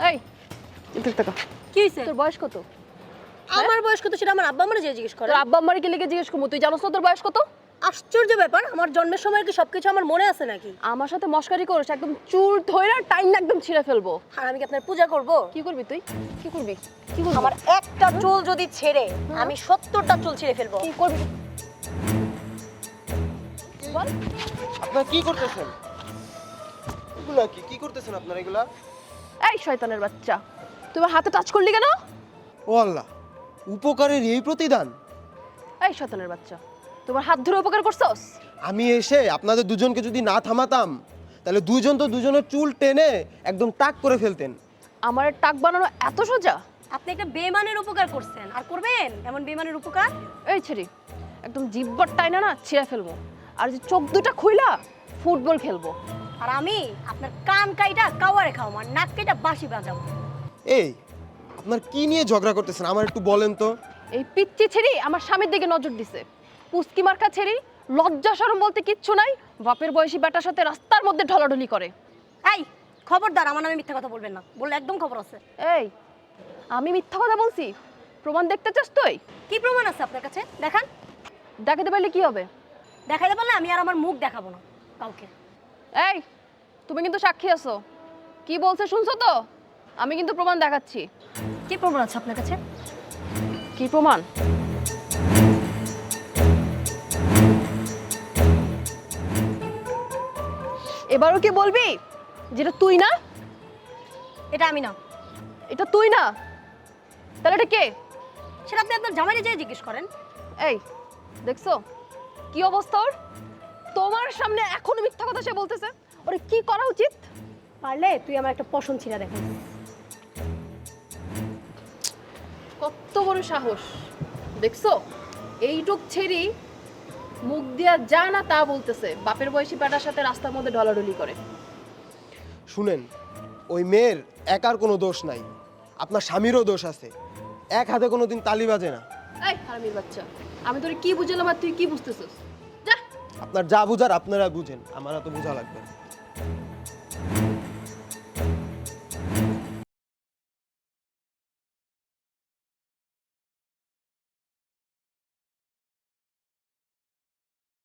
এই এদিকে তাকা। কি হইছে? তোর বয়স কত? আমার বয়স কত সেটা আমার আব্বা আমারে জিজ্ঞেস করে। তোর আব্বা আম্মারে কি লিখে জিজ্ঞেস করবো? তুই জানোস না তোর বয়স কত? আশ্চর্য ব্যাপার, আমার জন্মের সময় কি সবকিছু আমার মনে আছে নাকি? আমার সাথে মস্কারি করিস, একদম চুল ধইরা টাইম একদম ছিঁড়ে ফেলবো। আর আমি কি আপনার পূজা করব? কি করবি তুই? কি করবি? কি করবি? আমার একটা চুল যদি ছেড়ে আমি 70টা চুল ছিঁড়ে ফেলবো। কি করবি? বল। আপনারা কি করতেছেন? এগুলা কি করতেছেন আপনারা এগুলা? এই শয়তানের বাচ্চা, তুই আমার হাতে টাচ করলি কেন? ও আল্লাহ, উপকারের এই প্রতিদান? এই শয়তানের বাচ্চা, তোমার হাত ধরে উপকার করছস? আমি এসে আপনাদের দুজনকে যদি না থামাতাম তাহলে দুজন তো দুজনের চুল টেনে একদম টাক করে ফেলতেন। আমার টাক বানানো এত সোজা? আপনি একটা বেঈমানের উপকার করছেন আর করবেন এমন বেঈমানের উপকার? এই ছেড়ি, একদম জিব্বর টাইনা না ছিঁড়ে ফেলবো। আর যে চোখ দুটা খুইলা ফুটবল খেলবো। আর আমি আপনার কান কাইটা কাওয়ারে খাওয়াবো আর নাক কাইটা বাঁশি বাজাবো। এই, আপনার কি নিয়ে ঝগড়া করতেছেন আমার একটু বলেন তো। এই পিচ্চি ছেড়ি আমার স্বামীর দিকে নজর দিছে। পুস্কি মার্কা ছেড়ি, লজ্জা শরম বলতে কিচ্ছু নাই, বাপের বয়সী বেটার সাথে রাস্তার মধ্যে ঢলাঢলি করে। এই খবরদার আমার নামে মিথ্যা কথা বলবেন না, বললে একদম খবর আছে। এই, আমি মিথ্যা কথা বলছি? প্রমাণ দেখতে চাস তুই? কি প্রমাণ আছে আপনার কাছে? দেখান। দেখাতে পারলে কি হবে? দেখাইতে পারলে আমি আর আমার মুখ দেখাবো না কাউকে। এই, তুমি কিন্তু সাক্ষী আছো। কি বলছে শুনছো তো? আমি কিন্তু প্রমাণ দেখাচ্ছি। কি প্রমাণ আছে আপনার কাছে? কি প্রমাণ? এবারও কি বলবি যেটা তুই না? এটা আমি না। এটা তুই না? তাহলে এটা কে? সেটা আপনি আপনার জামাইরে যেয়ে জিজ্ঞেস করেন। এই, দেখছো কি অবস্থা ওর? তোমার সামনে এখনো মিথ্যা কথা সে বলতেছে। ওরে কি করা উচিত? পারলে তুই আমার একটা পশম ছিঁড়া দেখাই। কত বড় সাহস দেখছো? এইটুক ছেড়ি মুখ দিয়া যা না তা বলতেছে, বাপের বয়সী বেটার সাথে রাস্তার মধ্যে ঢলাঢলি করে। শুনেন, ওই মেয়ের একার কোনো দোষ নাই, আপনার স্বামীরও দোষ আছে। এক হাতে কোনো দিন তালি বাজে না। এই হারামির বাচ্চা, আমি তোরে কি বুঝালাম আর তুই কি বুঝতেছিস? যা। আপনার যা বুঝার আপনারা বুঝেন, আমার তো বোঝা লাগবে না।